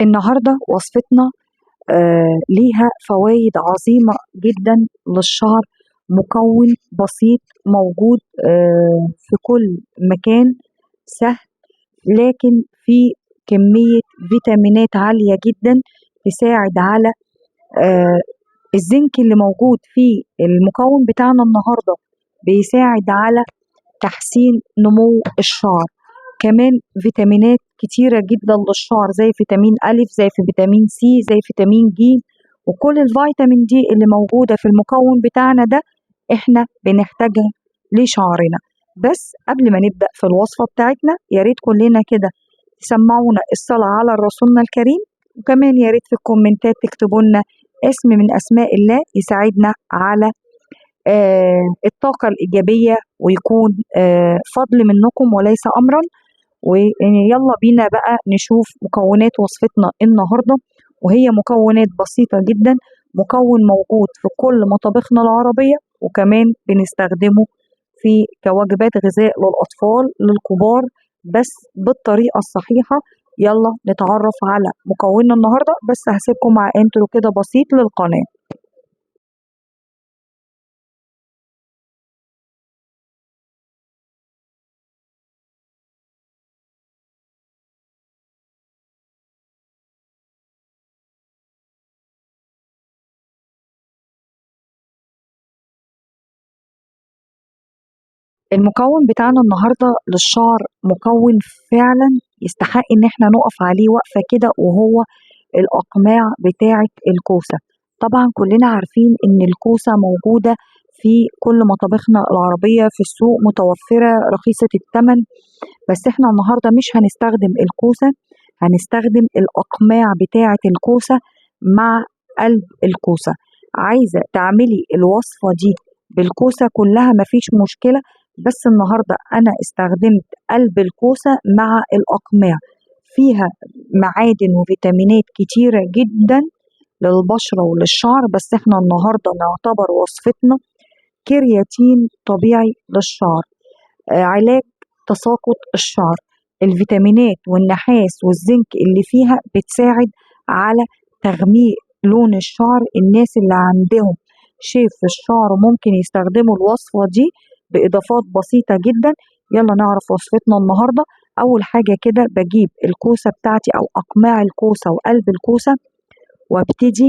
النهاردة وصفتنا ليها فوائد عظيمة جدا للشعر. مكون بسيط موجود في كل مكان، سهل، لكن في كمية فيتامينات عالية جدا تساعد على الزنك اللي موجود في المكون بتاعنا النهاردة، بيساعد على تحسين نمو الشعر. كمان فيتامينات كتيرة جدا للشعر، زي فيتامين ألف، زي فيتامين سي، زي فيتامين جي، وكل الفيتامين دي اللي موجودة في المكون بتاعنا ده احنا بنحتاجها لشعرنا. بس قبل ما نبدأ في الوصفة بتاعتنا، يا ريت كلنا كده تسمعونا الصلاة على رسولنا الكريم، وكمان يا ريت في الكومنتات تكتبوا لنا اسم من أسماء الله يساعدنا على الطاقة الإيجابية، ويكون فضل منكم وليس أمرا. ويلا بينا بقى نشوف مكونات وصفتنا النهاردة، وهي مكونات بسيطة جدا، مكون موجود في كل مطابخنا العربية، وكمان بنستخدمه في كوجبات غذاء للأطفال للكبار، بس بالطريقة الصحيحة. يلا نتعرف على مكوننا النهاردة، بس هسيبكم مع انترو كده بسيط للقناة. المكون بتاعنا النهاردة للشعر مكون فعلا يستحق ان احنا نقف عليه وقفة كده، وهو الأقماع بتاعة الكوسة. طبعا كلنا عارفين ان الكوسة موجودة في كل مطابخنا العربية، في السوق متوفرة رخيصة الثمن. بس احنا النهاردة مش هنستخدم الكوسة، هنستخدم الأقماع بتاعة الكوسة مع قلب الكوسة. عايزة تعملي الوصفة دي بالكوسة كلها مفيش مشكلة، بس النهاردة أنا استخدمت قلب الكوسة مع الأقماع. فيها معادن وفيتامينات كتيرة جدا للبشرة وللشعر، بس احنا النهاردة نعتبر وصفتنا كرياتين طبيعي للشعر، علاج تساقط الشعر. الفيتامينات والنحاس والزنك اللي فيها بتساعد على تغميق لون الشعر. الناس اللي عندهم شيف في الشعر ممكن يستخدموا الوصفة دي بإضافات بسيطة جدا. يلا نعرف وصفتنا النهاردة. أول حاجة كده بجيب الكوسة بتاعتي أو أقماع الكوسة وقلب الكوسة، وابتدي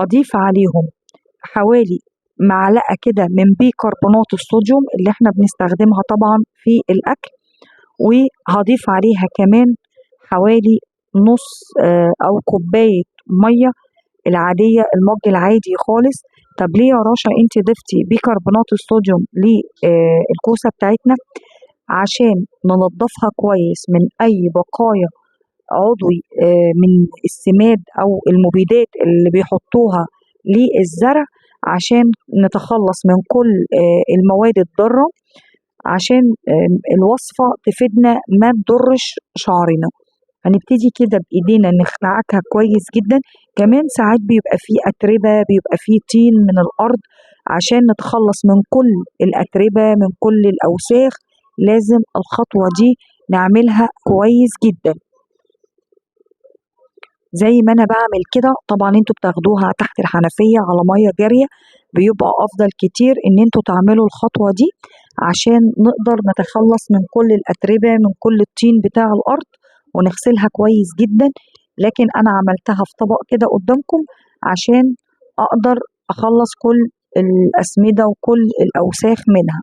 أضيف عليهم حوالي معلقة كده من بيكربونات الصوديوم اللي احنا بنستخدمها طبعا في الأكل، وهضيف عليها كمان حوالي نص أو كوباية مية العادية، المج العادي خالص. طب ليه يا رشا انت ضفتي بيكربونات الصوديوم للكوسة بتاعتنا؟ عشان ننضفها كويس من أي بقايا عضوي من السماد أو المبيدات اللي بيحطوها للزرع، عشان نتخلص من كل المواد الضارة، عشان الوصفة تفيدنا ما تضرش شعرنا. هنبتدي كده بإيدينا نخلعكها كويس جدا. كمان ساعات بيبقى فيه أتربة، بيبقى فيه طين من الأرض، عشان نتخلص من كل الأتربة من كل الأوساخ لازم الخطوة دي نعملها كويس جدا زي ما انا بعمل كده. طبعا انتوا بتاخدوها تحت الحنفية على مية جارية، بيبقى افضل كتير ان انتوا تعملوا الخطوة دي عشان نقدر نتخلص من كل الاتربة من كل الطين بتاع الارض ونغسلها كويس جدا. لكن انا عملتها في طبق كده قدامكم عشان اقدر اخلص كل الاسمدة وكل الاوساخ منها.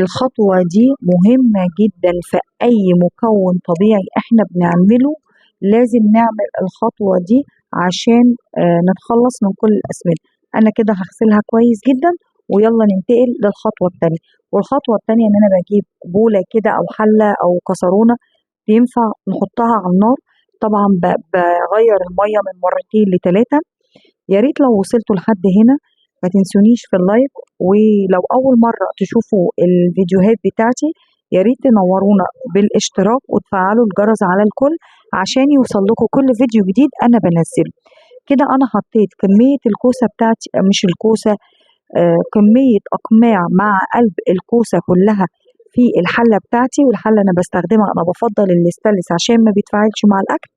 الخطوة دي مهمة جدا في أي مكون طبيعي إحنا بنعمله، لازم نعمل الخطوة دي عشان نتخلص من كل الأسمدة. أنا كده هغسلها كويس جدا، ويلا ننتقل للخطوة التانية. والخطوة التانية إن أنا بجيب بولة كده أو حلة أو كسرونة ينفع نحطها على النار. طبعا بغير المية من مرتين لتلاتة. يا ريت لو وصلتوا لحد هنا ما تنسونيش في اللايك، ولو أول مرة تشوفوا الفيديوهات بتاعتي يا ريت تنورونا بالاشتراك وتفعلوا الجرس على الكل عشان يوصل لكم كل فيديو جديد أنا بنزله. كده أنا حطيت كمية الكوسة بتاعتي، مش الكوسة، كمية أقماع مع قلب الكوسة كلها في الحلة بتاعتي. والحلة أنا بستخدمها، أنا بفضل الاستانلس عشان ما بيتفاعلش مع الأكل.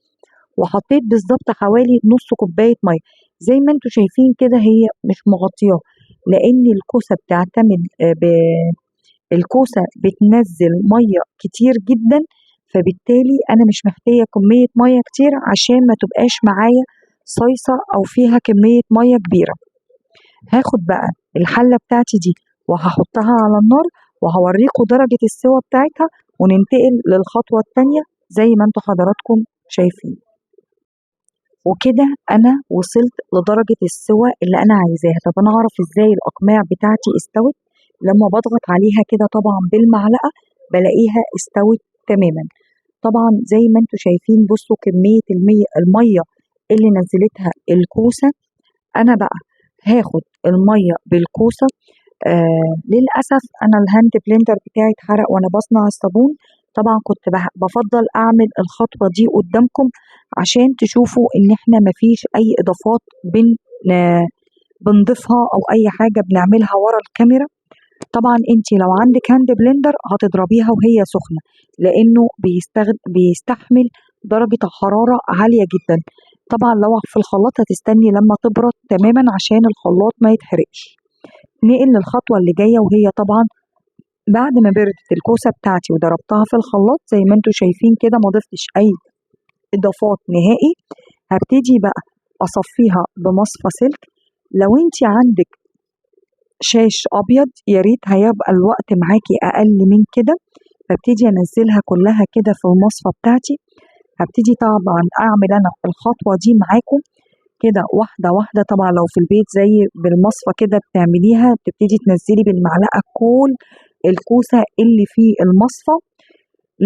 وحطيت بالظبط حوالي نص كوباية مية. زي ما انتوا شايفين كده هي مش مغطياه، لان الكوسة بتعتمد الكوسة بتنزل مية كتير جدا، فبالتالي انا مش محتاجة كمية مية كتير عشان ما تبقاش معايا صيصة او فيها كمية مية كبيرة. هاخد بقى الحلة بتاعتي دي وهحطها على النار، وهوريكم درجة السوا بتاعتها، وننتقل للخطوة التانية زي ما انتوا حضراتكم شايفين. وكده انا وصلت لدرجة السوا اللي انا عايزاها. طب انا اعرف ازاي الاقماع بتاعتي استوت؟ لما بضغط عليها كده طبعا بالمعلقة بلاقيها استوت تماما. طبعا زي ما انتوا شايفين بصوا كمية المية اللي نزلتها الكوسة. انا بقى هاخد المية بالكوسة. للأسف أنا الهاند بلندر بتاعي اتحرق وأنا بصنع الصابون. طبعا كنت بفضل أعمل الخطوة دي قدامكم عشان تشوفوا إن إحنا مفيش أي إضافات بنضيفها أو أي حاجة بنعملها ورا الكاميرا. طبعا انت لو عندك هاند بلندر هتضربيها وهي سخنة، لأنه بيستحمل درجة حرارة عالية جدا. طبعا لو في الخلاط هتستني لما تبرد تماما عشان الخلاط ما يتحرقش. نقل للخطوة اللي جاية، وهي طبعا بعد ما بردت الكوسة بتاعتي وضربتها في الخلاط زي ما انتوا شايفين كده ما ضفتش أي إضافات نهائي. هبتدي بقى أصفيها بمصفى سلك. لو انت عندك شاش أبيض يا ريت هيبقى الوقت معاكي أقل من كده. ببتدي أنزلها كلها كده في المصفى بتاعتي. هبتدي طبعا أعمل أنا الخطوة دي معاكم كده واحدة واحدة. طبعا لو في البيت زي بالمصفى كده بتعمليها، بتبتدي تنزلي بالمعلقة كل الكوسة اللي في المصفى.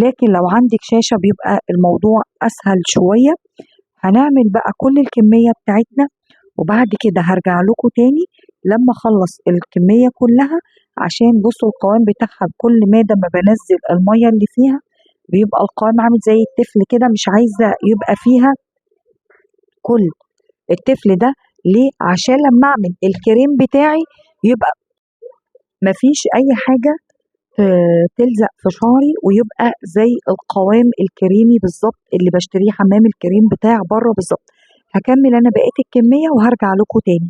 لكن لو عندك شاشة بيبقى الموضوع أسهل شوية. هنعمل بقى كل الكمية بتاعتنا، وبعد كده هرجع لكم تاني لما أخلص الكمية كلها، عشان بصوا القوام بتاعها بكل مادة ما بنزل المية اللي فيها بيبقى القوام عامل زي التفل كده. مش عايزة يبقى فيها كل التفل ده. ليه؟ عشان لما اعمل الكريم بتاعي يبقى مفيش اي حاجة تلزق في شعري، ويبقى زي القوام الكريمي بالظبط اللي بشتريه حمام الكريم بتاع بره بالظبط. هكمل انا بقية الكمية وهرجع لكم تاني.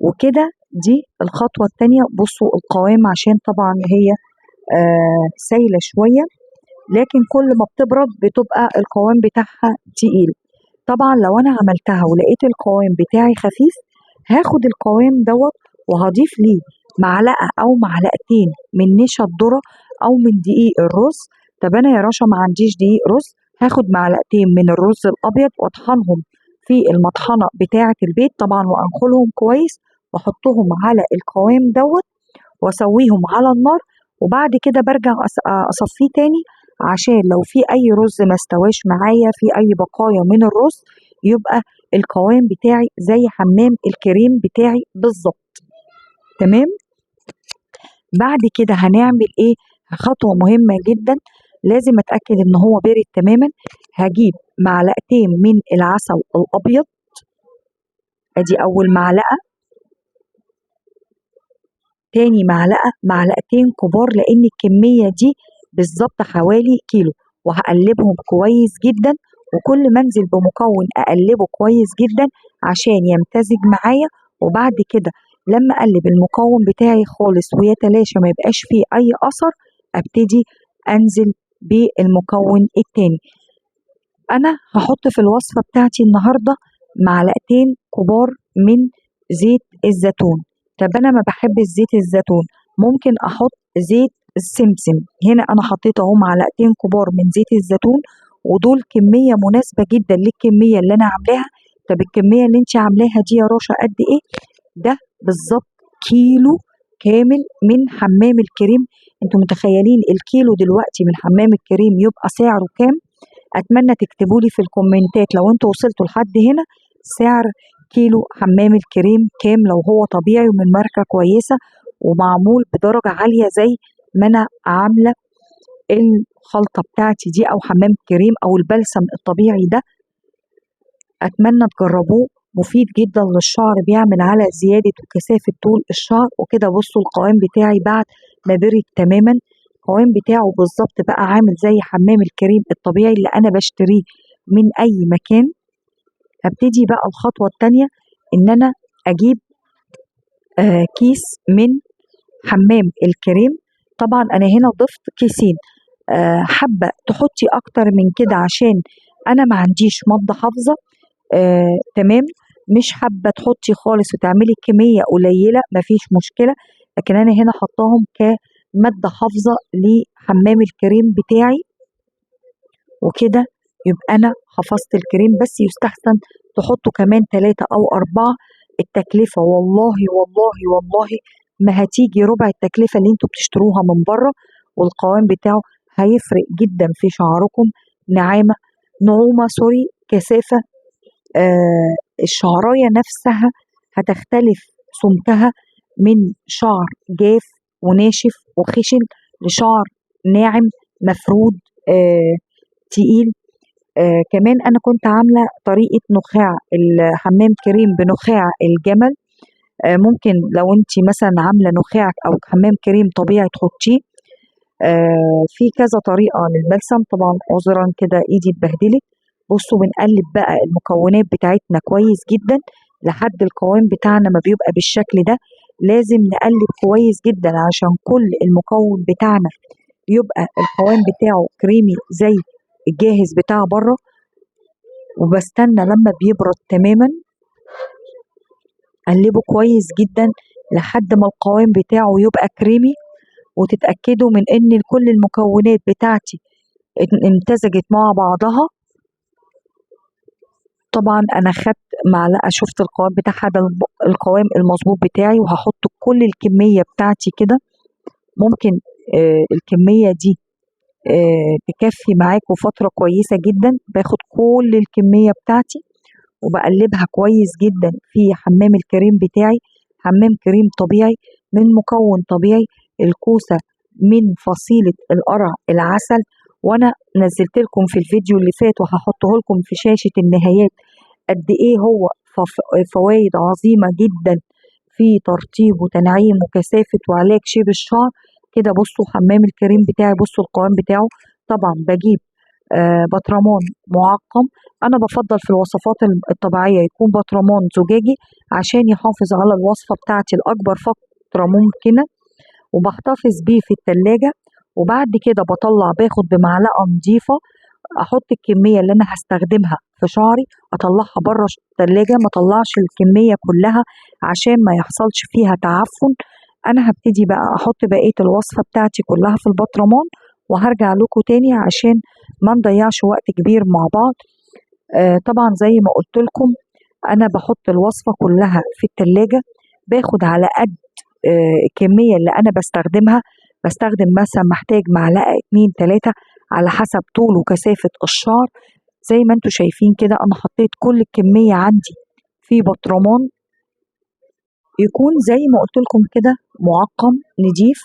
وكده دي الخطوة التانية. بصوا القوام عشان طبعا هي سايلة شوية، لكن كل ما بتبرد بتبقى القوام بتاعها تقيل. طبعا لو انا عملتها ولقيت القوام بتاعي خفيف، هاخد القوام دوت وهضيف ليه معلقة او معلقتين من نشا الذرة او من دقيق الرز. طب انا يا رشا ما عنديش دقيق رز، هاخد معلقتين من الرز الابيض واطحنهم في المطحنة بتاعة البيت طبعا، وانخلهم كويس واحطهم على القوام دوت واسويهم على النار. وبعد كده برجع اصفيه تاني عشان لو في اي رز ما استواش معايا، في اي بقايا من الرز، يبقى القوام بتاعي زي حمام الكريم بتاعي بالظبط. تمام. بعد كده هنعمل ايه؟ خطوة مهمة جدا لازم اتأكد ان هو بارد تماما. هجيب معلقتين من العسل الابيض، ادي اول معلقة. تاني معلقة، معلقتين كبار لان الكمية دي بالظبط حوالي كيلو، وهقلبهم كويس جدا. وكل ما انزل بمكون اقلبه كويس جدا عشان يمتزج معايا. وبعد كده لما اقلب المكون بتاعي خالص ويتلاشى ما يبقاش فيه اي اثر، ابتدي انزل بالمكون التاني. انا هحط في الوصفة بتاعتي النهاردة معلقتين كبار من زيت الزيتون. طب انا ما بحب زيت الزيتون، ممكن احط زيت السمسم. هنا انا حطيت اهو معلقتين كبار من زيت الزيتون، ودول كمية مناسبة جدا للكمية اللي انا عاملاها. طب الكمية اللي انت عاملاها دي يا رشا قد ايه؟ ده بالظبط كيلو كامل من حمام الكريم. انتوا متخيلين الكيلو دلوقتي من حمام الكريم يبقى سعره كام؟ اتمنى تكتبوا لي في الكومنتات لو انتوا وصلتوا لحد هنا سعر كيلو حمام الكريم كام، لو هو طبيعي ومن ماركة كويسة ومعمول بدرجة عالية زي ما انا عاملة الخلطة بتاعتي دي، او حمام كريم او البلسم الطبيعي ده. اتمنى تجربوه، مفيد جدا للشعر، بيعمل على زيادة وكثافة طول الشعر. وكده بصوا القوام بتاعي بعد ما برد تماما. القوام بتاعه بالظبط بقى عامل زي حمام الكريم الطبيعي اللي انا بشتريه من اي مكان. هبتدي بقى الخطوة التانية ان انا اجيب كيس من حمام الكريم. طبعا انا هنا ضفت كيسين، حابة تحطي اكتر من كده عشان انا ما عنديش مادة حافظة، تمام. مش حابة تحطي خالص وتعملي كمية قليلة، مفيش مشكلة، لكن انا هنا حطاهم كمادة حافظة لحمام الكريم بتاعي، وكده يبقى انا حفظت الكريم. بس يستحسن تحطوا كمان 3 أو 4. التكلفة والله والله والله ما هتيجي ربع التكلفة اللي انتوا بتشتروها من بره، والقوام بتاعه هيفرق جدا في شعركم. نعومة سوري، كثافة، الشعراية نفسها هتختلف سمكها من شعر جاف وناشف وخشن لشعر ناعم مفرود تقيل. كمان انا كنت عامله طريقه نخاع الحمام كريم بنخاع الجمل. ممكن لو انت مثلا عامله نخاع او حمام كريم طبيعي تحطيه. في كذا طريقه للبلسم، طبعا عذرا كده ايدي اتبهدلت. بصوا بنقلب بقى المكونات بتاعتنا كويس جدا لحد القوام بتاعنا ما بيبقى بالشكل ده. لازم نقلب كويس جدا عشان كل المكون بتاعنا يبقى القوام بتاعه كريمي زي الجاهز بتاع بره. وبستنى لما بيبرد تماما، قلبه كويس جدا لحد ما القوام بتاعه يبقى كريمي، وتتأكدوا من ان كل المكونات بتاعتي امتزجت مع بعضها. طبعا انا خدت معلقه، شفت القوام بتاعها ده القوام المظبوط بتاعي، وهحط كل الكميه بتاعتي كده. ممكن الكميه دي تكفي معاكم فتره كويسه جدا. باخد كل الكميه بتاعتي وبقلبها كويس جدا في حمام الكريم بتاعي. حمام كريم طبيعي من مكون طبيعي، الكوسة من فصيلة القرع العسل. وانا نزلت لكم في الفيديو اللي فات وهحطه لكم في شاشة النهايات قد ايه هو فوائد عظيمة جدا في ترطيب وتنعيم وكثافة وعلاج شيب الشعر. كده بصوا حمام الكريم بتاعي، بصوا القوام بتاعه. طبعا بجيب بطرمان معقم. انا بفضل في الوصفات الطبيعيه يكون بطرمان زجاجي عشان يحافظ على الوصفه بتاعتي لاكبر فتره ممكنه، وبحتفظ بيه في التلاجة. وبعد كده بطلع باخد بمعلقه نظيفه، احط الكميه اللي انا هستخدمها في شعري، اطلعها بره التلاجة، ما اطلعش الكميه كلها عشان ما يحصلش فيها تعفن. انا هبتدي بقى احط بقيه الوصفه بتاعتي كلها في البطرمان، وهرجع لكم تاني عشان ما نضيعش وقت كبير مع بعض. طبعا زي ما قلت لكم انا بحط الوصفه كلها في التلاجة، باخد على قد الكميه اللي انا بستخدمها. بستخدم مثلا محتاج معلقه 2 3 على حسب طول وكثافه الشعر. زي ما انتم شايفين كده انا حطيت كل الكميه عندي في بطرمان يكون زي ما قلت لكم كده معقم نضيف،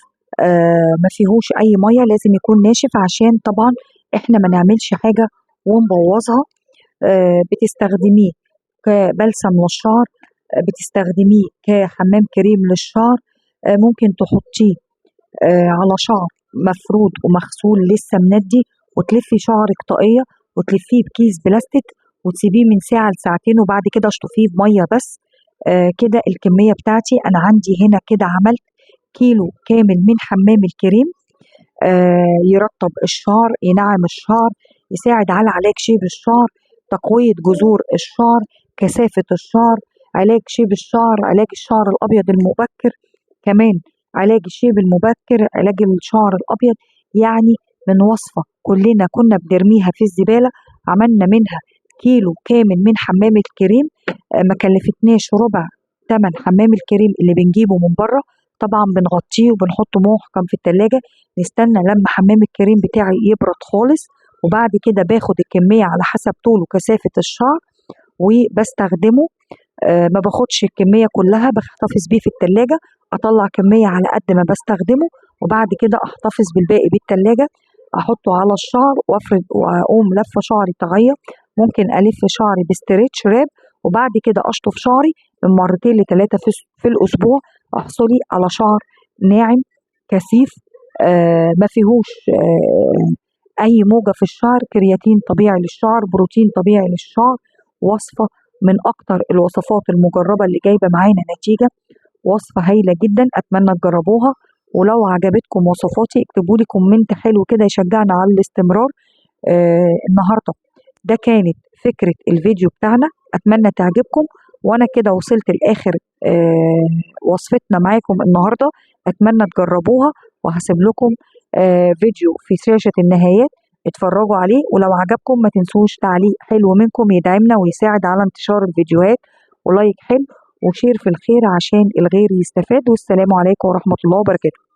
ما فيهوش اي ميه، لازم يكون ناشف عشان طبعا احنا ما نعملش حاجه ونبوظها. بتستخدميه كبلسم للشعر، بتستخدميه كحمام كريم للشعر، ممكن تحطيه على شعر مفرود ومغسول لسه مندي، وتلفي شعرك طاقية وتلفيه بكيس بلاستيك وتسيبيه من ساعة لساعتين، وبعد كده اشطفيه بمية بس. كده الكمية بتاعتي أنا عندي هنا كده عملت كيلو كامل من حمام الكريم. يرطب الشعر، ينعم الشعر، يساعد على علاج شيب الشعر، تقوية جذور الشعر، كثافة الشعر، علاج شيب الشعر، علاج الشعر الأبيض المبكر، كمان علاج الشيب المبكر، علاج الشعر الأبيض. يعني من وصفة كلنا كنا بنرميها في الزبالة عملنا منها كيلو كامل من حمام الكريم. ما كلفتناش ربع تمن حمام الكريم اللي بنجيبه من بره. طبعا بنغطيه وبنحطه محكم في التلاجة، نستنى لما حمام الكريم بتاعي يبرد خالص، وبعد كده باخد الكمية على حسب طول وكثافة الشعر وبستخدمه. ما باخدش الكمية كلها، بحتفظ بيه في التلاجة، أطلع كمية على قد ما بستخدمه، وبعد كده أحتفظ بالباقي بالتلاجة، أحطه على الشعر وأفرد وأقوم لفة شعري تغير. ممكن ألف شعري بستريتش راب، وبعد كده أشطف شعري من 2 ل 3 في الأسبوع. أحصلي على شعر ناعم كثيف ما فيهوش اي موجة في الشعر، كرياتين طبيعي للشعر، بروتين طبيعي للشعر. وصفة من اكتر الوصفات المجربة اللي جايبة معانا نتيجة، وصفة هايلة جدا، اتمنى تجربوها. ولو عجبتكم وصفاتي اكتبوا لي كومنت حلو كده يشجعنا على الاستمرار. النهارده ده كانت فكرة الفيديو بتاعنا، أتمنى تعجبكم. وأنا كده وصلت لآخر وصفتنا معاكم النهاردة، أتمنى تجربوها. وهسيب لكم فيديو في شاشة النهايات اتفرجوا عليه، ولو عجبكم ما تنسوش تعليق حلو منكم يدعمنا ويساعد على انتشار الفيديوهات، ولايك حلو وشير في الخير عشان الغير يستفاد. والسلام عليكم ورحمة الله وبركاته.